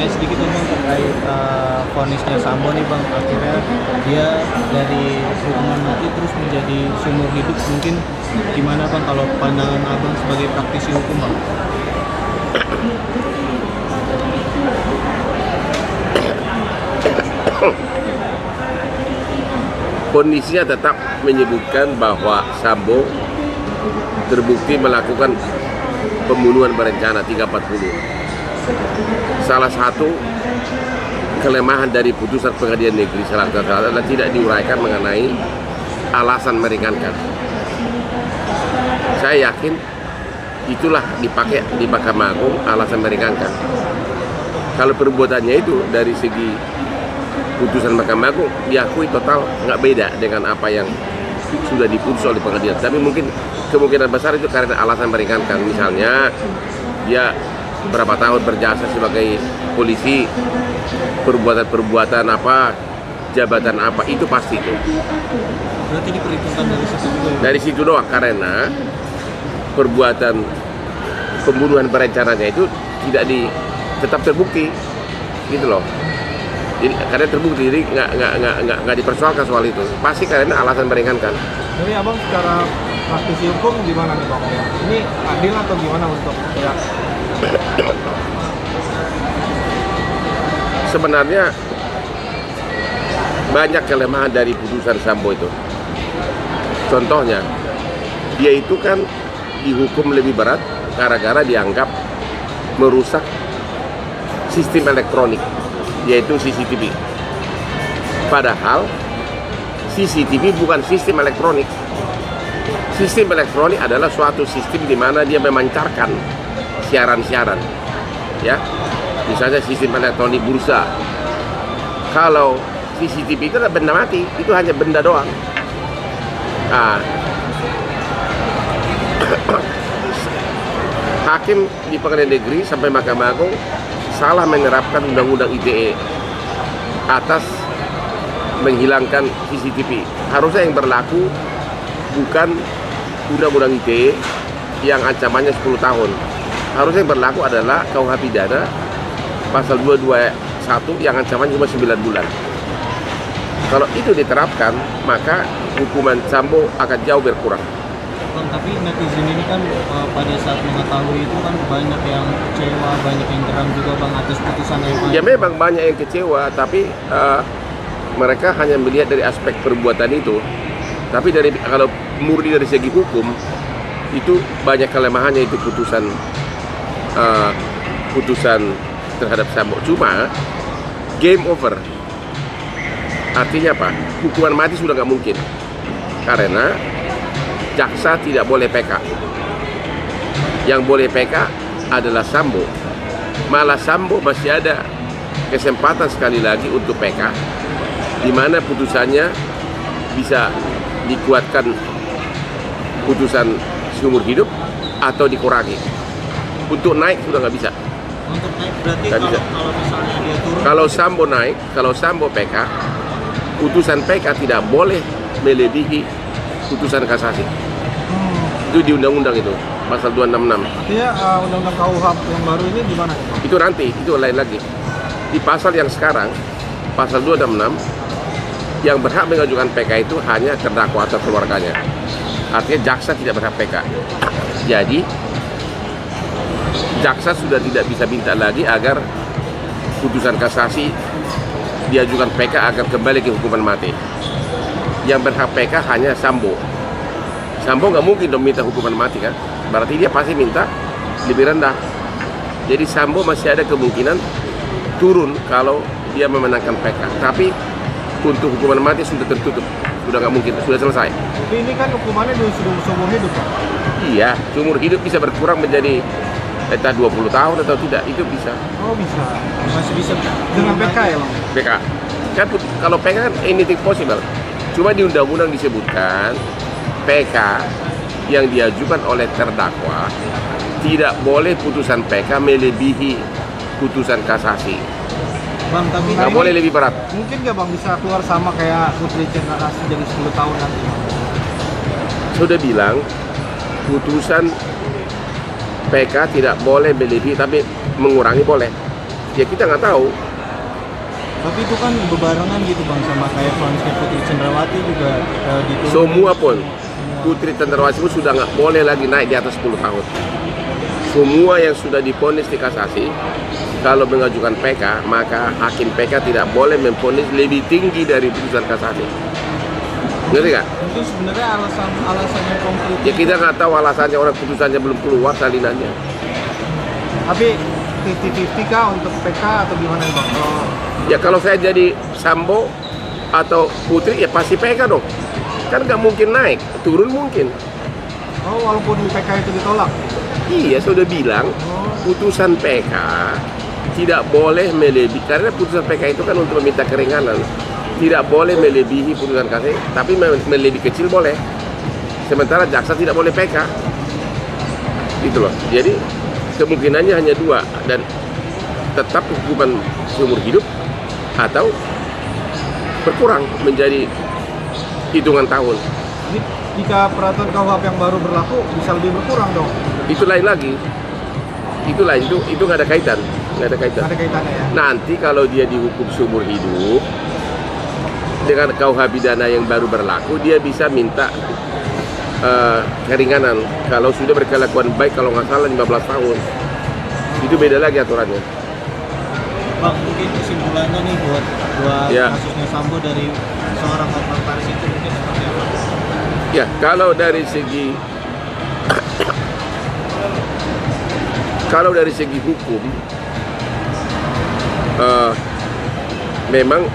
bertanya sedikit nih bang terkait vonisnya Sambo nih bang, akhirnya dia dari hukuman mati terus menjadi seumur hidup, mungkin gimana bang kalau pandangan abang sebagai praktisi hukum bang? Kondisinya tetap menyebutkan bahwa Sambo terbukti melakukan pembunuhan berencana 340. Salah satu kelemahan dari putusan Pengadilan Negeri Jakarta Selatan adalah tidak diuraikan mengenai alasan meringankan. Saya yakin itulah dipakai di Mahkamah Agung, alasan meringankan. Kalau perbuatannya itu dari segi putusan Mahkamah Agung diakui total nggak beda dengan apa yang sudah diputus oleh pengadilan. Tapi mungkin kemungkinan besar itu karena alasan meringankan. Misalnya dia berapa tahun berjasa sebagai polisi, perbuatan-perbuatan apa, jabatan apa, itu pasti itu. Berarti diperhitungkan dari situ juga ya? Dari situ doang, karena perbuatan pembunuhan berencananya itu tetap terbukti, gitu loh. Jadi karena terbukti, jadi nggak dipersoalkan soal itu. Pasti karena alasan meringankan. Jadi abang secara praktisi hukum gimana nih bang? Ini adil atau gimana untuk ya? Sebenarnya banyak kelemahan dari putusan Sambo itu. Contohnya, dia itu kan dihukum lebih berat gara-gara dianggap merusak sistem elektronik, yaitu CCTV. Padahal CCTV bukan sistem elektronik. Sistem elektronik adalah suatu sistem di mana dia memancarkan siaran-siaran, ya. Misalnya sistem elektronik bursa. Kalau CCTV itu adalah benda mati, itu hanya benda doang. Nah, hakim di Pengadilan Negeri sampai Mahkamah Agung salah menerapkan Undang-Undang ITE atas menghilangkan CCTV. Harusnya yang berlaku bukan Undang-Undang ITE yang ancamannya 10 tahun. Harusnya yang berlaku adalah KUH pidana pasal 221 yang ancamannya cuma 9 bulan. Kalau itu diterapkan, maka hukuman Sambo akan jauh berkurang. Bang, tapi netizen ini kan pada saat mengetahui itu kan banyak yang kecewa, banyak yang geram juga bang atas putusan MA. Ya memang banyak yang kecewa, tapi mereka hanya melihat dari aspek perbuatan itu. Tapi kalau murni dari segi hukum, itu banyak kelemahannya itu putusan terhadap Sambo. Cuma game over. Artinya apa? Hukuman mati sudah nggak mungkin karena jaksa tidak boleh PK. Yang boleh PK adalah Sambo. Malah Sambo masih ada kesempatan sekali lagi untuk PK, di mana putusannya bisa dikuatkan putusan seumur hidup atau dikurangi. Untuk naik sudah nggak bisa. Untuk naik berarti kalau misalnya dia turun. Kalau Sambo naik, kalau Sambo PK, putusan PK tidak boleh melebihi putusan kasasi. Itu di undang-undang itu, pasal 266. Artinya undang-undang KUH yang baru ini gimana? Itu nanti, itu lain lagi. Di pasal yang sekarang, pasal 266, yang berhak mengajukan PK itu hanya terdakwa atau keluarganya. Artinya jaksa tidak berhak PK. Jadi, jaksa sudah tidak bisa minta lagi agar putusan kasasi diajukan PK agar kembali ke hukuman mati. Yang berhak PK hanya Sambo. Sambo nggak mungkin dong minta hukuman mati kan? Berarti dia pasti minta lebih rendah. Jadi Sambo masih ada kemungkinan turun kalau dia memenangkan PK. Tapi untuk hukuman mati sudah tertutup, sudah nggak mungkin, sudah selesai. Tapi ini kan hukumannya sudah seumur hidup Pak. Iya, seumur hidup bisa berkurang menjadi entah 20 tahun atau tidak, itu bisa. Oh bisa. Masih bisa Dengan PK ya bang? PK. Kan kalau PK kan anything possible. Cuma di undang-undang disebutkan PK yang diajukan oleh terdakwa tidak boleh putusan PK melebihi putusan kasasi. bang, tapi Nggak boleh lebih berat. Mungkin nggak bang bisa keluar sama kayak Putri Cendrawasih jadi 10 tahun nanti? Sudah bilang putusan PK tidak boleh melebihi, tapi mengurangi boleh. Ya kita nggak tahu. Tapi itu kan bebarengan gitu bang sama kayak vonisnya Putri Cendrawati juga diturunin. Semua pun Putri Cendrawati pun sudah nggak boleh lagi naik di atas 10 tahun. Semua yang sudah divonis di kasasi, kalau mengajukan PK, maka hakim PK tidak boleh memvonis lebih tinggi dari putusan kasasi. Ngerti nggak? Mungkin sebenarnya alasannya konkret. Ya kita nggak tahu alasannya, orang putusannya belum keluar salinannya. Tapi 50-50 kah untuk PK atau gimana nih bang? Ya kalau saya jadi Sambo atau Putri ya pasti PK dong. Kan nggak mungkin naik, turun mungkin. Walaupun PK itu ditolak. Iya, sudah bilang putusan PK tidak boleh melebihi, karena putusan PK itu kan untuk meminta keringanan. Tidak boleh melebihi putusan kasasi, tapi melebihi kecil boleh. Sementara jaksa tidak boleh PK. Gitu loh. Jadi kemungkinannya hanya dua, dan tetap hukuman seumur hidup atau berkurang menjadi hitungan tahun. Jadi jika peraturan KUHP yang baru berlaku bisa lebih berkurang dong. Itu lain lagi. Itu lain, itu nggak ada kaitan, nggak ada kaitan. Ada kaitannya ya. Nanti kalau dia dihukum seumur hidup dengan KUH pidana yang baru berlaku, dia bisa minta keringanan kalau sudah berkelakuan baik, kalau nggak salah 15 tahun. Itu beda lagi aturannya. Bang, mungkin kesimpulannya nih buat Ya. kasusnya Sambo dari seorang Hotman Paris itu mungkin seperti apa? Ya, kalau dari segi hukum, memang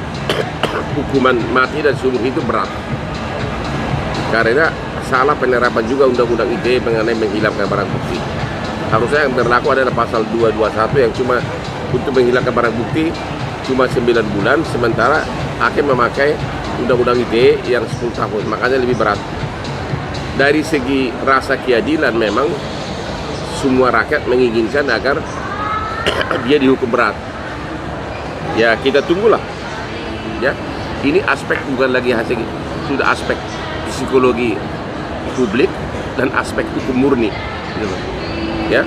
hukuman mati dan seumur hidup berat, karena salah penerapan juga Undang-Undang ITE mengenai menghilangkan barang bukti. Harusnya yang berlaku adalah pasal 221 yang cuma untuk menghilangkan barang bukti cuma 9 bulan, sementara hakim memakai Undang-Undang ITE yang 10 tahun, makanya lebih berat. Dari segi rasa keadilan memang semua rakyat menginginkan agar dia dihukum berat. Ya kita tunggulah. Ya, ini aspek bukan lagi hasil, sudah aspek psikologi publik dan aspek hukum murni. Gitu. Ya,